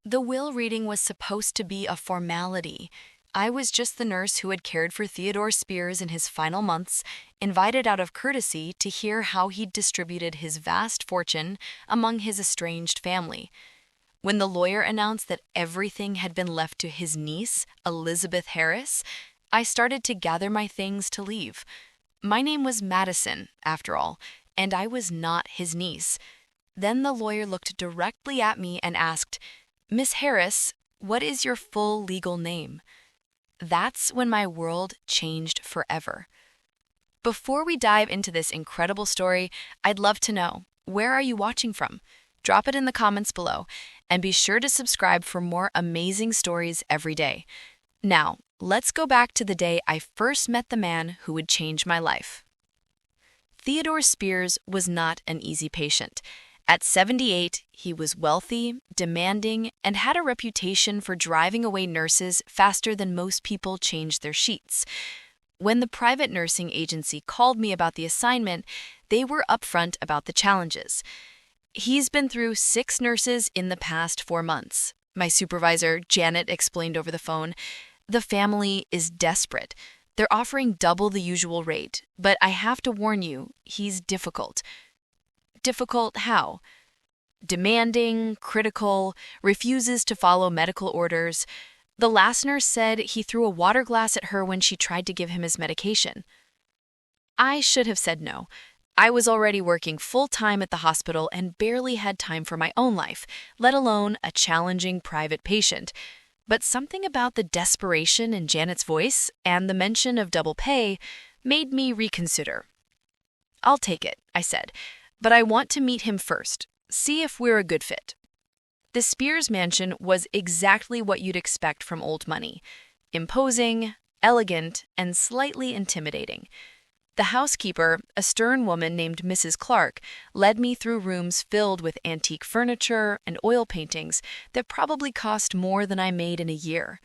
The will reading was supposed to be a formality. I was just the nurse who had cared for Theodore Spears in his final months, invited out of courtesy to hear how he'd distributed his vast fortune among his estranged family. When the lawyer announced that everything had been left to his niece, Elizabeth Harris, I started to gather my things to leave. My name was Madison, after all, and I was not his niece. Then the lawyer looked directly at me and asked, "Miss Harris, what is your full legal name?" That's when my world changed forever. Before we dive into this incredible story, I'd love to know, where are you watching from? Drop it in the comments below, and be sure to subscribe for more amazing stories every day. Now, let's go back to the day I first met the man who would change my life. Theodore Spears was not an easy patient. At 78, he was wealthy, demanding, and had a reputation for driving away nurses faster than most people changed their sheets. When the private nursing agency called me about the assignment, they were upfront about the challenges. "He's been through 6 nurses in the past 4 months," my supervisor, Janet, explained over the phone. "The family is desperate. They're offering double the usual rate, but I have to warn you, he's difficult." Difficult how? Demanding, critical, refuses to follow medical orders. The last nurse said he threw a water glass at her when she tried to give him his medication. I should have said no. I was already working full-time at the hospital and barely had time for my own life, let alone a challenging private patient. But something about the desperation in Janet's voice and the mention of double pay made me reconsider. "I'll take it," I said, "but I want to meet him first, see if we're a good fit." The Spears mansion was exactly what you'd expect from old money: imposing, elegant, and slightly intimidating. The housekeeper, a stern woman named Mrs. Clark, led me through rooms filled with antique furniture and oil paintings that probably cost more than I made in a year.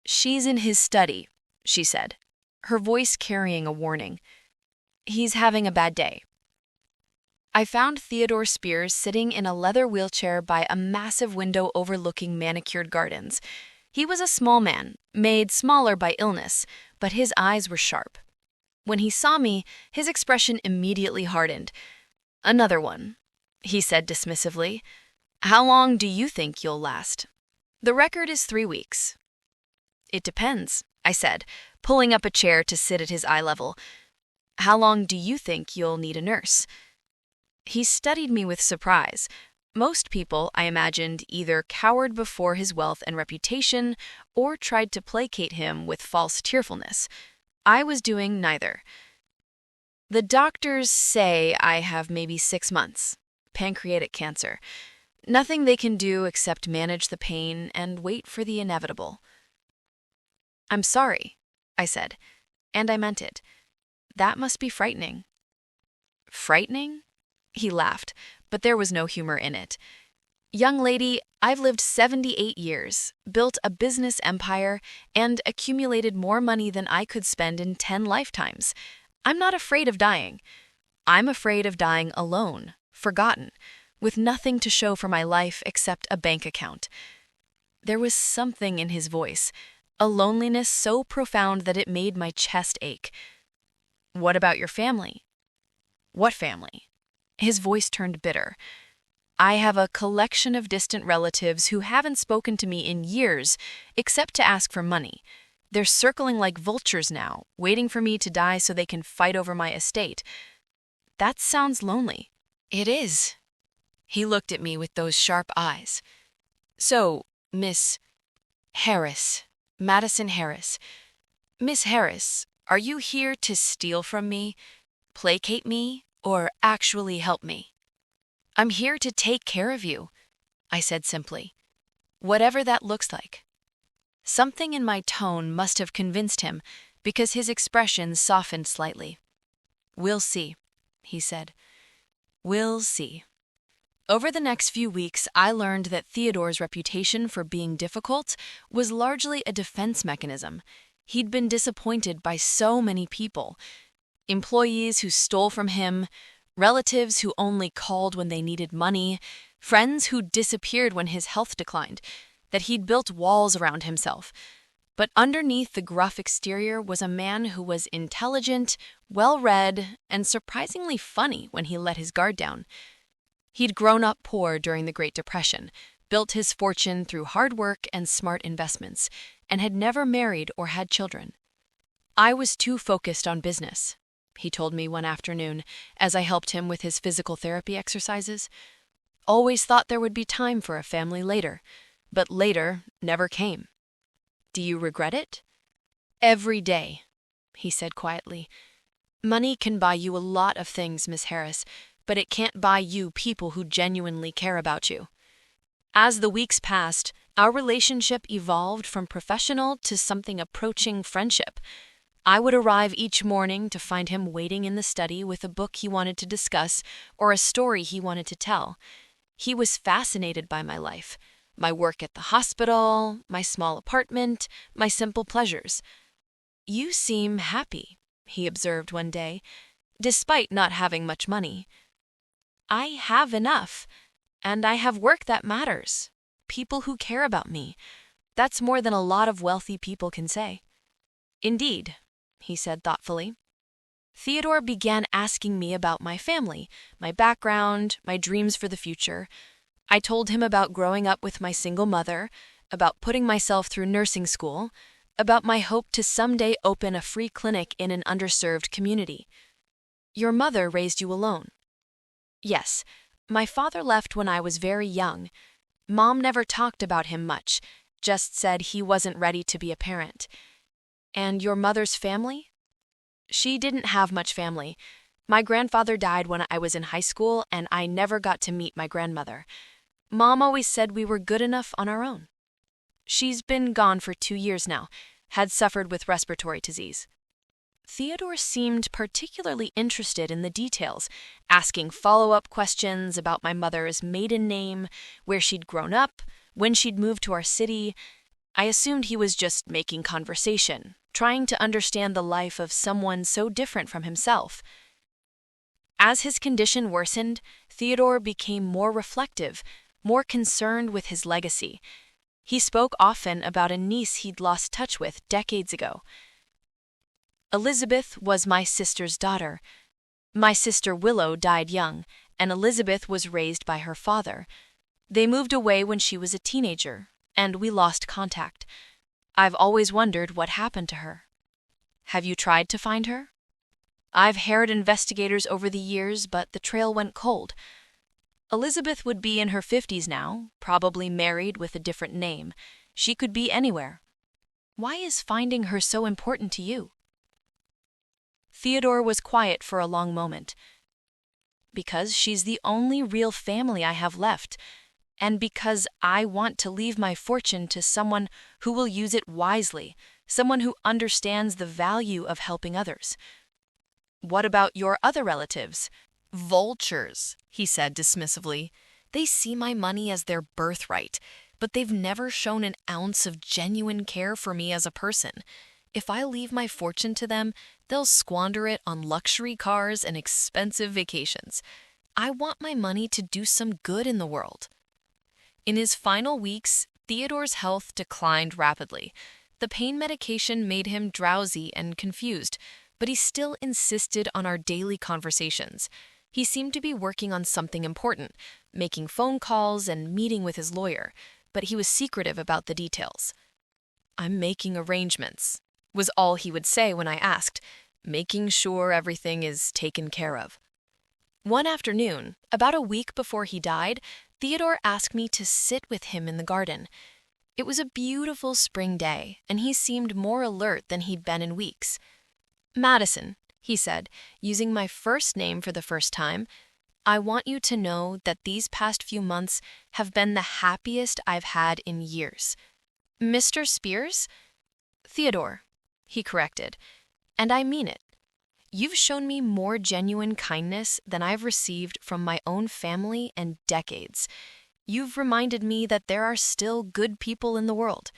"She's in his study," she said, her voice carrying a warning. "He's having a bad day." I found Theodore Spears sitting in a leather wheelchair by a massive window overlooking manicured gardens. He was a small man, made smaller by illness, but his eyes were sharp. When he saw me, his expression immediately hardened. "Another one," he said dismissively. "How long do you think you'll last?" "The record is 3 weeks." "It depends," I said, pulling up a chair to sit at his eye level. "How long do you think you'll need a nurse?" He studied me with surprise. Most people, I imagined, either cowered before his wealth and reputation or tried to placate him with false tearfulness. I was doing neither. "The doctors say I have maybe 6 months. Pancreatic cancer. Nothing they can do except manage the pain and wait for the inevitable." "I'm sorry," I said, and I meant it. "That must be frightening." "Frightening?" He laughed, but there was no humor in it. "Young lady, I've lived 78 years, built a business empire, and accumulated more money than I could spend in 10 lifetimes. I'm not afraid of dying. I'm afraid of dying alone, forgotten, with nothing to show for my life except a bank account." There was something in his voice, a loneliness so profound that it made my chest ache. "What about your family?" "What family?" His voice turned bitter. "I have a collection of distant relatives who haven't spoken to me in years, except to ask for money. They're circling like vultures now, waiting for me to die so they can fight over my estate." "That sounds lonely." "It is." He looked at me with those sharp eyes. "So, Miss Harris, Madison Harris. Miss Harris, are you here to steal from me, placate me, or actually help me?" "I'm here to take care of you," I said simply. "Whatever that looks like." Something in my tone must have convinced him, because his expression softened slightly. "We'll see," he said. "We'll see." Over the next few weeks, I learned that Theodore's reputation for being difficult was largely a defense mechanism. He'd been disappointed by so many people: employees who stole from him, relatives who only called when they needed money, Friends who disappeared when his health declined, that he'd built walls around himself. But underneath the gruff exterior was a man who was intelligent, well-read, and surprisingly funny when he let his guard down. He'd grown up poor during the Great Depression, built his fortune through hard work and smart investments, and had never married or had children. "I was too focused on business," he told me one afternoon as I helped him with his physical therapy exercises. "Always thought there would be time for a family later, but later never came." "Do you regret it?" "Every day," he said quietly. "Money can buy you a lot of things, Miss Harris, but it can't buy you people who genuinely care about you." As the weeks passed, our relationship evolved from professional to something approaching friendship. I would arrive each morning to find him waiting in the study with a book he wanted to discuss or a story he wanted to tell. He was fascinated by my life, my work at the hospital, my small apartment, my simple pleasures. "You seem happy," he observed one day, "despite not having much money." "I have enough, and I have work that matters. People who care about me. That's more than a lot of wealthy people can say." "Indeed," he said thoughtfully. Theodore began asking me about my family, my background, my dreams for the future. I told him about growing up with my single mother, about putting myself through nursing school, about my hope to someday open a free clinic in an underserved community. "Your mother raised you alone?" "Yes. My father left when I was very young. Mom never talked about him much, just said he wasn't ready to be a parent." "And your mother's family?" "She didn't have much family. My grandfather died when I was in high school, and I never got to meet my grandmother. Mom always said we were good enough on our own. She's been gone for 2 years now, had suffered with respiratory disease." Theodore seemed particularly interested in the details, asking follow-up questions about my mother's maiden name, where she'd grown up, when she'd moved to our city. I assumed he was just making conversation, trying to understand the life of someone so different from himself. As his condition worsened, Theodore became more reflective, more concerned with his legacy. He spoke often about a niece he'd lost touch with decades ago. "Elizabeth was my sister's daughter. My sister Willow died young, and Elizabeth was raised by her father. They moved away when she was a teenager, and we lost contact. I've always wondered what happened to her." "Have you tried to find her?" "I've harried investigators over the years, but the trail went cold. Elizabeth would be in her 50s now, probably married with a different name. She could be anywhere. Why is finding her so important to you?" Theodore was quiet for a long moment. "Because she's the only real family I have left, and because I want to leave my fortune to someone who will use it wisely, someone who understands the value of helping others." "What about your other relatives?" "Vultures," he said dismissively. "They see my money as their birthright, but they've never shown an ounce of genuine care for me as a person. If I leave my fortune to them, they'll squander it on luxury cars and expensive vacations. I want my money to do some good in the world." In his final weeks, Theodore's health declined rapidly. The pain medication made him drowsy and confused, but he still insisted on our daily conversations. He seemed to be working on something important, making phone calls and meeting with his lawyer, but he was secretive about the details. "I'm making arrangements," was all he would say when I asked, "making sure everything is taken care of." One afternoon, about a week before he died, Theodore asked me to sit with him in the garden. It was a beautiful spring day, and he seemed more alert than he'd been in weeks. "Madison," he said, using my first name for the first time, "I want you to know that these past few months have been the happiest I've had in years." "Mr. Spears?" "Theodore," he corrected, "and I mean it. You've shown me more genuine kindness than I've received from my own family in decades. You've reminded me that there are still good people in the world."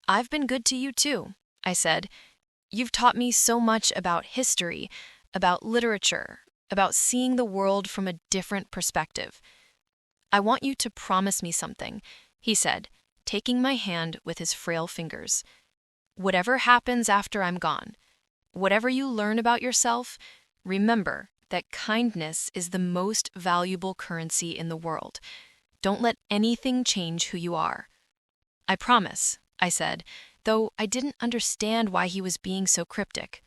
"I've been good to you too," I said. "You've taught me so much about history, about literature, about seeing the world from a different perspective." I want you to promise me something, he said, taking my hand with his frail fingers. Whatever happens after I'm gone, whatever you learn about yourself, remember that kindness is the most valuable currency in the world. Don't let anything change who you are. I promise, I said, though I didn't understand why he was being so cryptic.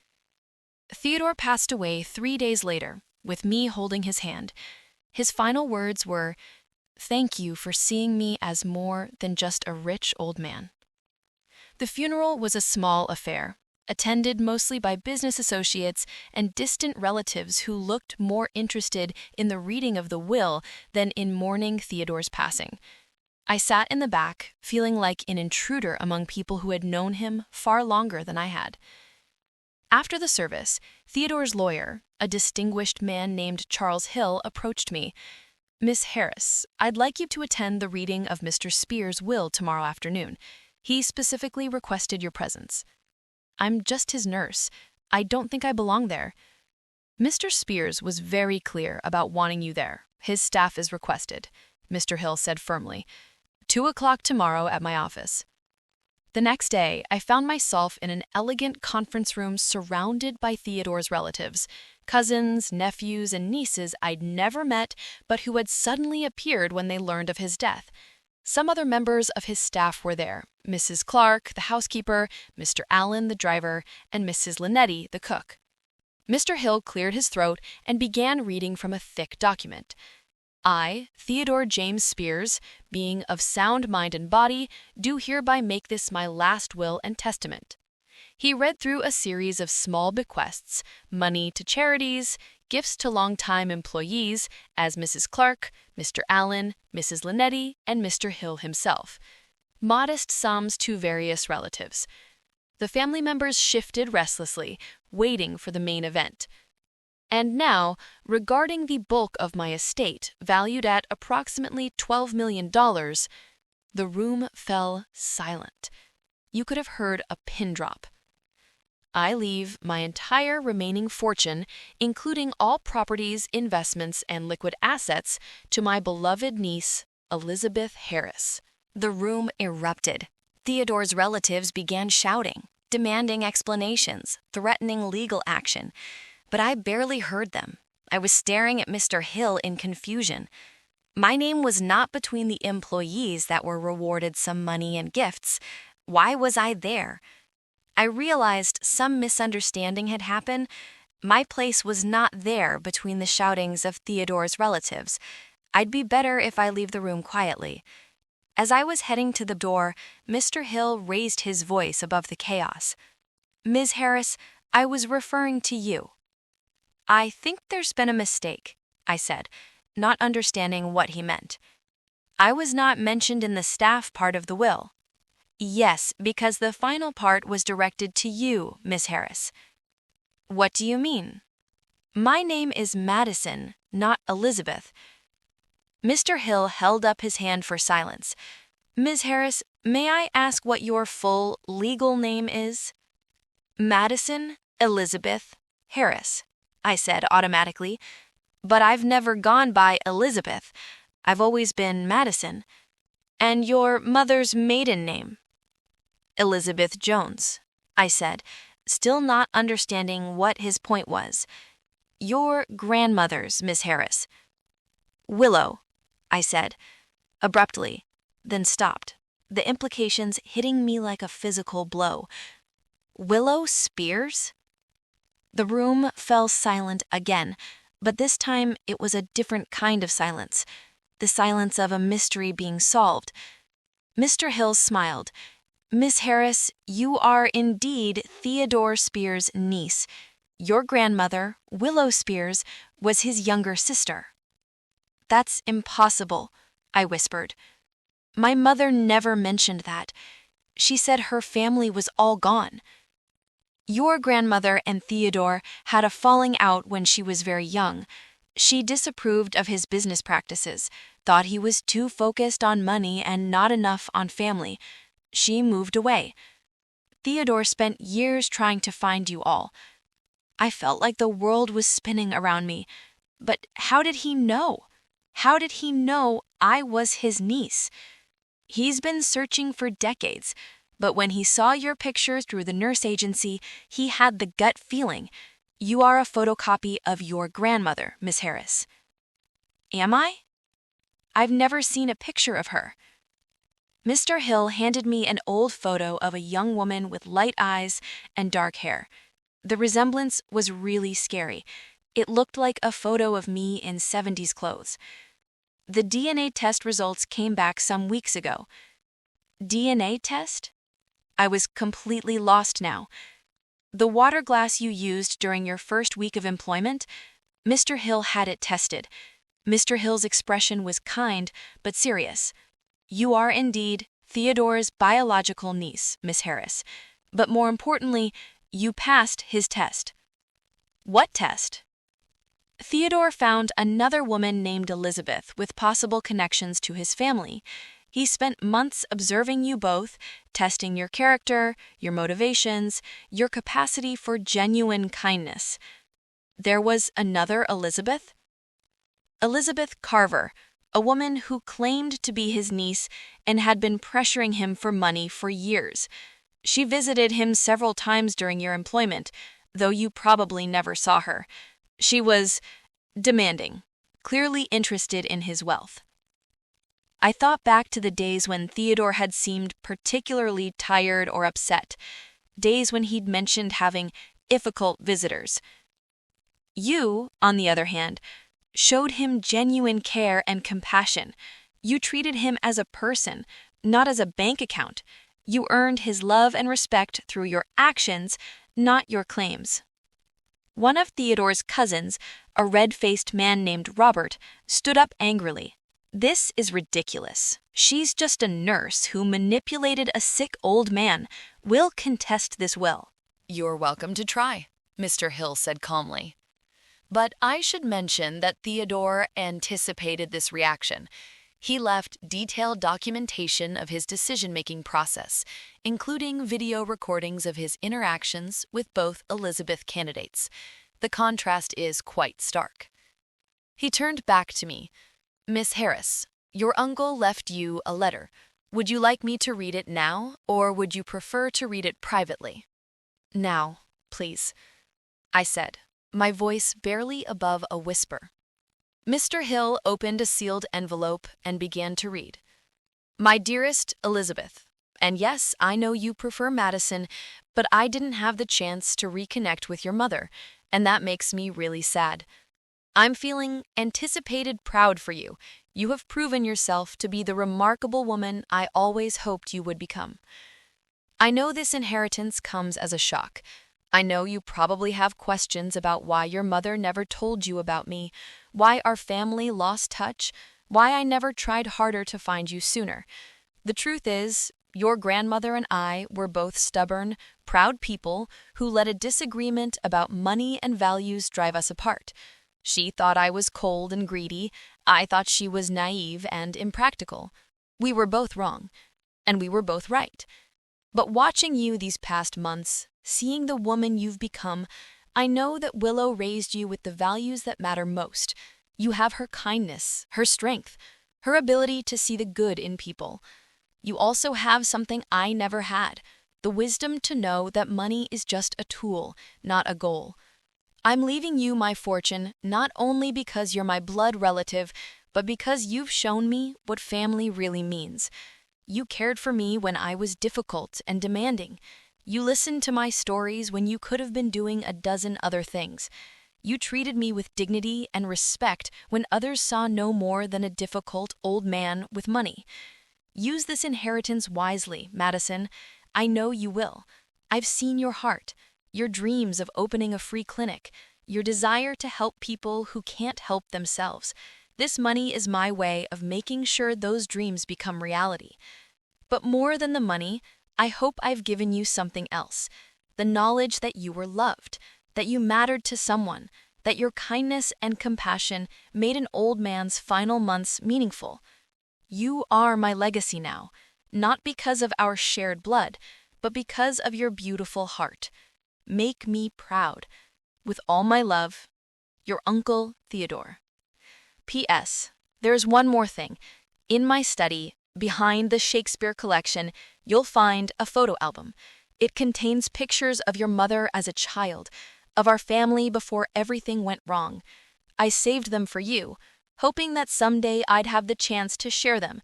Theodore passed away 3 days later, with me holding his hand. His final words were, "Thank you for seeing me as more than just a rich old man." The funeral was a small affair, attended mostly by business associates and distant relatives who looked more interested in the reading of the will than in mourning Theodore's passing. I sat in the back, feeling like an intruder among people who had known him far longer than I had. After the service, Theodore's lawyer, a distinguished man named Charles Hill, approached me. "Miss Harris, I'd like you to attend the reading of Mr. Spears' will tomorrow afternoon. He specifically requested your presence." "I'm just his nurse. I don't think I belong there." "Mr. Spears was very clear about wanting you there. His staff is requested," Mr. Hill said firmly. 2:00 tomorrow at my office." The next day, I found myself in an elegant conference room surrounded by Theodore's relatives, cousins, nephews, and nieces I'd never met but who had suddenly appeared when they learned of his death. Some other members of his staff were there: Mrs. Clark, the housekeeper, Mr. Allen, the driver, and Mrs. Linetti, the cook. Mr. Hill cleared his throat and began reading from a thick document. "I, Theodore James Spears, being of sound mind and body, do hereby make this my last will and testament." He read through a series of small bequests, money to charities, gifts to long-time employees, as Mrs. Clark, Mr. Allen, Mrs. Linetti, and Mr. Hill himself. Modest sums to various relatives. The family members shifted restlessly, waiting for the main event. And now, regarding the bulk of my estate, valued at approximately $12 million, the room fell silent. You could have heard a pin drop. I leave my entire remaining fortune, including all properties, investments, and liquid assets, to my beloved niece, Elizabeth Harris. The room erupted. Theodore's relatives began shouting, demanding explanations, threatening legal action. But I barely heard them. I was staring at Mr. Hill in confusion. My name was not between the employees that were rewarded some money and gifts. Why was I there? I realized some misunderstanding had happened. My place was not there between the shoutings of Theodore's relatives. I'd be better if I leave the room quietly. As I was heading to the door, Mr. Hill raised his voice above the chaos. "Ms. Harris, I was referring to you." "I think there's been a mistake," I said, not understanding what he meant. "I was not mentioned in the staff part of the will." "Yes, because the final part was directed to you, Miss Harris." "What do you mean?" "My name is Madison, not Elizabeth." Mr. Hill held up his hand for silence. "Ms. Harris, may I ask what your full legal name is?" "Madison Elizabeth Harris," I said automatically. "But I've never gone by Elizabeth. I've always been Madison." "And your mother's maiden name?" "Elizabeth Jones," I said, still not understanding what his point was. "Your grandmother's, Miss Harris." "Willow," I said, abruptly, then stopped, the implications hitting me like a physical blow. "Willow Spears?" The room fell silent again, but this time it was a different kind of silence, the silence of a mystery being solved. Mr. Hill smiled. "Miss Harris, you are indeed Theodore Spears' niece. Your grandmother, Willow Spears, was his younger sister." "That's impossible," I whispered. "My mother never mentioned that. She said her family was all gone." "Your grandmother and Theodore had a falling out when she was very young. She disapproved of his business practices, thought he was too focused on money and not enough on family. She moved away. Theodore spent years trying to find you all. I felt like the world was spinning around me. But how did he know? How did he know I was his niece. He's been searching for decades, but when he saw your pictures through the nurse agency, he had the gut feeling. You are a photocopy of your grandmother, Miss Harris. Am I? I've never seen a picture of her. Mr. Hill handed me an old photo of a young woman with light eyes and dark hair. The resemblance was really scary. It looked like a photo of me in 70s clothes. The DNA test results came back some weeks ago. DNA test? I was completely lost now. The water glass you used during your first week of employment? Mr. Hill had it tested. Mr. Hill's expression was kind but serious. You are indeed Theodore's biological niece, Miss Harris. But more importantly, you passed his test. What test? Theodore found another woman named Elizabeth with possible connections to his family. He spent months observing you both, testing your character, your motivations, your capacity for genuine kindness. There was another Elizabeth? Elizabeth Carver, a woman who claimed to be his niece and had been pressuring him for money for years. She visited him several times during your employment, though you probably never saw her. She was demanding, clearly interested in his wealth. I thought back to the days when Theodore had seemed particularly tired or upset, days when he'd mentioned having difficult visitors. You, on the other hand, showed him genuine care and compassion. You treated him as a person, not as a bank account. You earned his love and respect through your actions, not your claims. One of Theodore's cousins, a red-faced man named Robert, stood up angrily. This is ridiculous. She's just a nurse who manipulated a sick old man. We'll contest this will. You're welcome to try, Mr. Hill said calmly. But I should mention that Theodore anticipated this reaction. He left detailed documentation of his decision-making process, including video recordings of his interactions with both Elizabeth candidates. The contrast is quite stark. He turned back to me. Miss Harris, your uncle left you a letter. Would you like me to read it now, or would you prefer to read it privately? Now, please, I said, my voice barely above a whisper. Mr. Hill opened a sealed envelope and began to read. My dearest Elizabeth, and yes, I know you prefer Madison, but I didn't have the chance to reconnect with your mother, and that makes me really sad. I'm feeling anticipated proud for you. You have proven yourself to be the remarkable woman I always hoped you would become. I know this inheritance comes as a shock. I know you probably have questions about why your mother never told you about me, why our family lost touch, why I never tried harder to find you sooner. The truth is, your grandmother and I were both stubborn, proud people who let a disagreement about money and values drive us apart. She thought I was cold and greedy. I thought she was naive and impractical. We were both wrong, and we were both right. But watching you these past months, seeing the woman you've become, I know that Willow raised you with the values that matter most. You have her kindness, her strength, her ability to see the good in people. You also have something I never had, the wisdom to know that money is just a tool, not a goal. I'm leaving you my fortune not only because you're my blood relative, but because you've shown me what family really means. You cared for me when I was difficult and demanding. You listened to my stories when you could have been doing a dozen other things. You treated me with dignity and respect when others saw no more than a difficult old man with money. Use this inheritance wisely, Madison. I know you will. I've seen your heart, your dreams of opening a free clinic, your desire to help people who can't help themselves. This money is my way of making sure those dreams become reality. But more than the money, I hope I've given you something else. The knowledge that you were loved, that you mattered to someone, that your kindness and compassion made an old man's final months meaningful. You are my legacy now, not because of our shared blood, but because of your beautiful heart. Make me proud. With all my love, your Uncle Theodore. P.S. There's one more thing. In my study, behind the Shakespeare collection, you'll find a photo album. It contains pictures of your mother as a child, of our family before everything went wrong. I saved them for you, hoping that someday I'd have the chance to share them.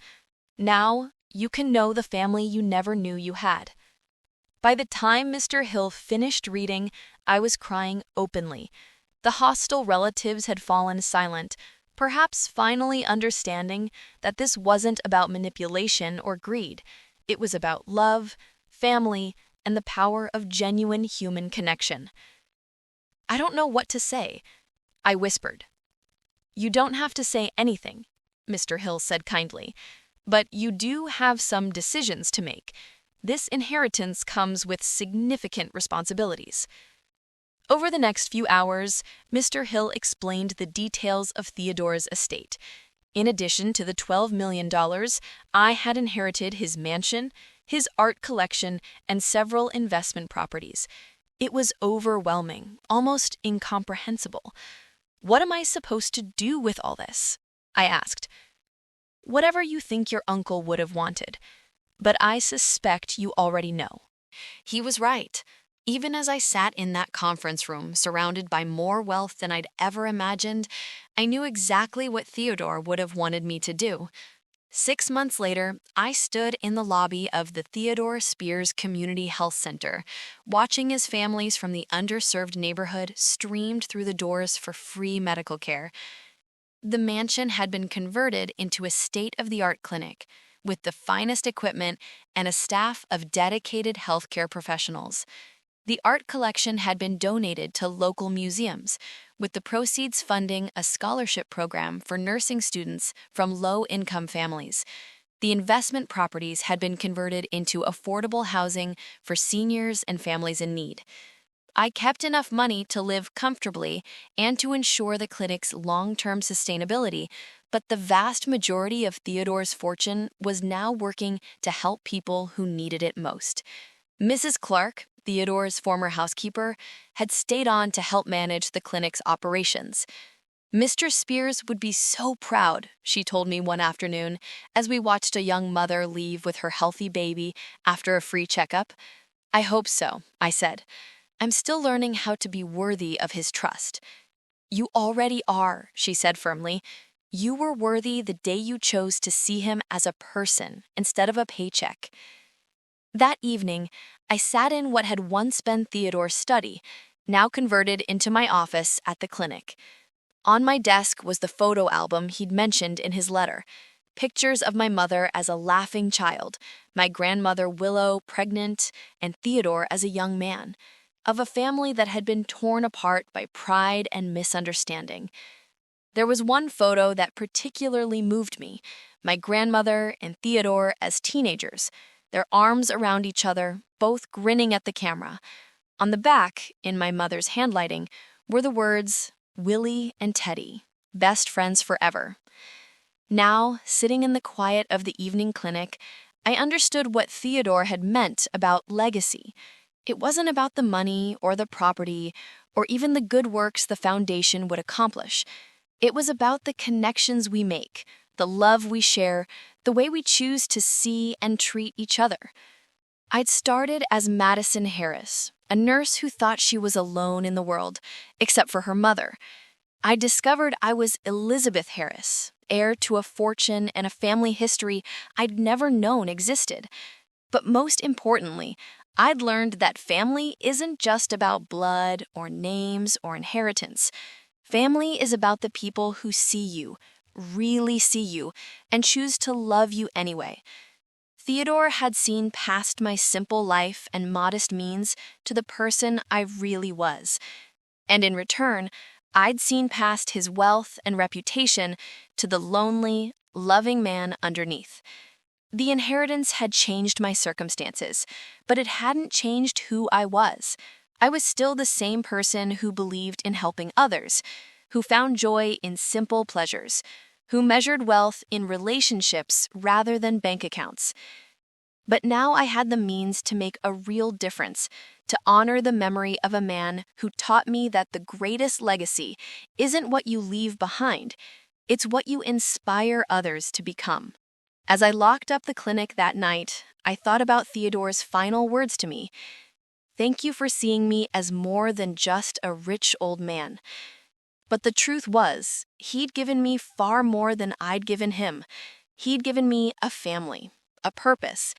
Now, you can know the family you never knew you had. By the time Mr. Hill finished reading, I was crying openly. The hostile relatives had fallen silent, perhaps finally understanding that this wasn't about manipulation or greed. It was about love, family, and the power of genuine human connection. "I don't know what to say," I whispered. "You don't have to say anything," Mr. Hill said kindly, "but you do have some decisions to make. This inheritance comes with significant responsibilities." Over the next few hours, Mr. Hill explained the details of Theodore's estate. In addition to the $12 million, I had inherited his mansion, his art collection, and several investment properties. It was overwhelming, almost incomprehensible. "What am I supposed to do with all this?" I asked. "Whatever you think your uncle would have wanted. But I suspect you already know." He was right. Even as I sat in that conference room, surrounded by more wealth than I'd ever imagined, I knew exactly what Theodore would have wanted me to do. 6 months later, I stood in the lobby of the Theodore Spears Community Health Center, watching as families from the underserved neighborhood streamed through the doors for free medical care. The mansion had been converted into a state-of-the-art clinic, with the finest equipment and a staff of dedicated healthcare professionals. The art collection had been donated to local museums, with the proceeds funding a scholarship program for nursing students from low-income families. The investment properties had been converted into affordable housing for seniors and families in need. I kept enough money to live comfortably and to ensure the clinic's long-term sustainability, but the vast majority of Theodore's fortune was now working to help people who needed it most. Mrs. Clark, Theodore's former housekeeper, had stayed on to help manage the clinic's operations. "Mr. Spears would be so proud," she told me one afternoon as we watched a young mother leave with her healthy baby after a free checkup. "I hope so," I said. "I'm still learning how to be worthy of his trust." "You already are," she said firmly. "You were worthy the day you chose to see him as a person instead of a paycheck." That evening, I sat in what had once been Theodore's study, now converted into my office at the clinic. On my desk was the photo album he'd mentioned in his letter. Pictures of my mother as a laughing child, my grandmother Willow pregnant, and Theodore as a young man, of a family that had been torn apart by pride and misunderstanding. There was one photo that particularly moved me, my grandmother and Theodore as teenagers, their arms around each other, both grinning at the camera. On the back, in my mother's handwriting, were the words, "Willie and Teddy, best friends forever." Now, sitting in the quiet of the evening clinic, I understood what Theodore had meant about legacy. It wasn't about the money or the property or even the good works the foundation would accomplish. It was about the connections we make, the love we share, the way we choose to see and treat each other. I'd started as Madison Harris, a nurse who thought she was alone in the world, except for her mother. I discovered I was Elizabeth Harris, heir to a fortune and a family history I'd never known existed. But most importantly, I'd learned that family isn't just about blood or names or inheritance. Family is about the people who see you, really see you, and choose to love you anyway. Theodore had seen past my simple life and modest means to the person I really was. And in return, I'd seen past his wealth and reputation to the lonely, loving man underneath. The inheritance had changed my circumstances, but it hadn't changed who I was. I was still the same person who believed in helping others, who found joy in simple pleasures, who measured wealth in relationships rather than bank accounts. But now I had the means to make a real difference, to honor the memory of a man who taught me that the greatest legacy isn't what you leave behind, it's what you inspire others to become. As I locked up the clinic that night, I thought about Theodore's final words to me. Thank you for seeing me as more than just a rich old man. But the truth was, he'd given me far more than I'd given him. He'd given me a family, a purpose,